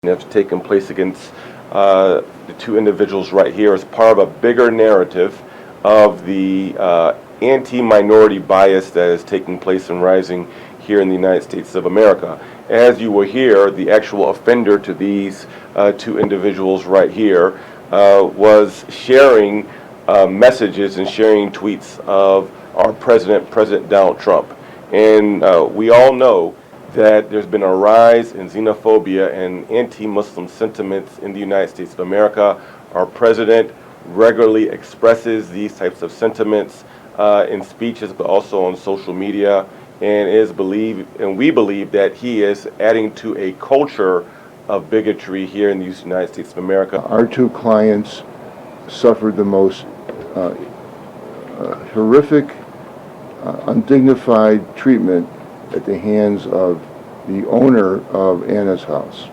that's taken place against the two individuals right here as part of a bigger narrative of the anti-minority bias that is taking place and rising here in the United States of America. As you will hear, the actual offender to these two individuals right here was sharing messages and sharing tweets of our president, President Donald Trump. And we all know that there's been a rise in xenophobia and anti-Muslim sentiments in the United States of America. Our president regularly expresses these types of sentiments in speeches, but also on social media, and we believe that he is adding to a culture of bigotry here in the United States of America. Our two clients suffered the most horrific, undignified treatment at the hands of the owner of Anna's house.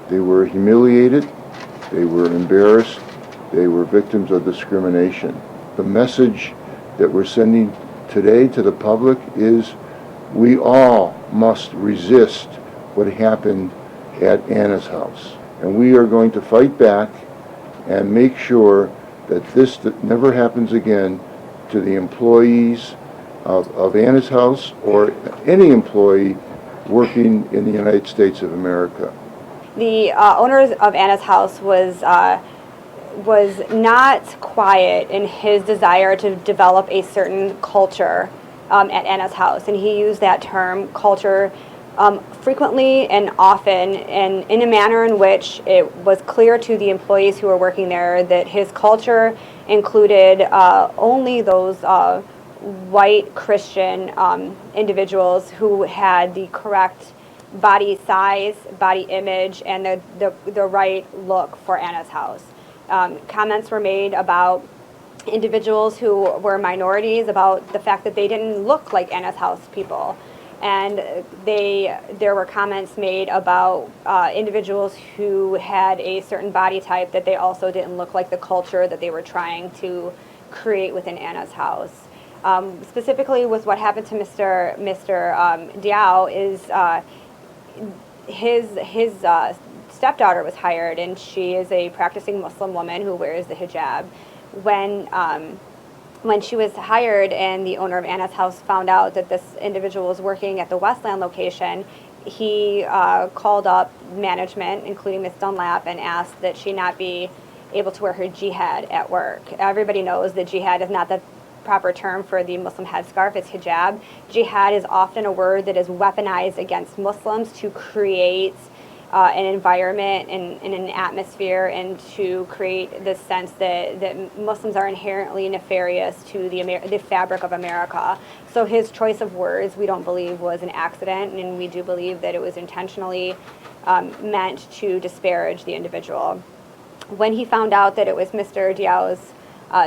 They were humiliated, they were embarrassed, they were victims of discrimination. The message that we're sending today to the public is we all must resist what happened at Anna's house. And we are going to fight back and make sure that this never happens again to the employees of Anna's house or any employee working in the United States of America. The owner of Anna's house was not quiet in his desire to develop a certain culture at Anna's house, and he used that term culture frequently and often, and in a manner in which it was clear to the employees who were working there that his culture included only those white Christian individuals who had the correct body size, body image, and the right look for Anna's house. Comments were made about individuals who were minorities, about the fact that they didn't look like Anna's house people. And there were comments made about individuals who had a certain body type that they also didn't look like the culture that they were trying to create within Anna's house. Specifically with what happened to Mr. Diao is his stepdaughter was hired, and she is a practicing Muslim woman who wears the hijab. When she was hired and the owner of Anna's house found out that this individual was working at the Westland location, he called up management, including Ms. Dunlap, and asked that she not be able to wear her jihad at work. Everybody knows that jihad is not the proper term for the Muslim headscarf, it's hijab. Jihad is often a word that is weaponized against Muslims to create an environment and an atmosphere, and to create this sense that Muslims are inherently nefarious to the fabric of America. So his choice of words, we don't believe, was an accident, and we do believe that it was intentionally meant to disparage the individual. When he found out that it was Mr. Diao's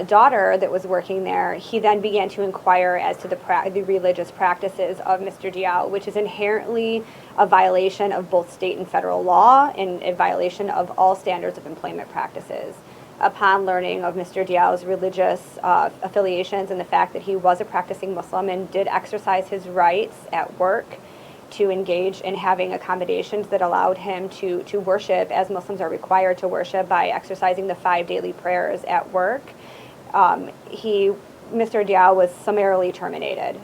daughter that was working there, he then began to inquire as to the religious practices of Mr. Diao, which is inherently a violation of both state and federal law and a violation of all standards of employment practices. Upon learning of Mr. Diao's religious affiliations and the fact that he was a practicing Muslim and did exercise his rights at work to engage in having accommodations that allowed him to worship as Muslims are required to worship by exercising the 5 daily prayers at work, Mr. Diao was summarily terminated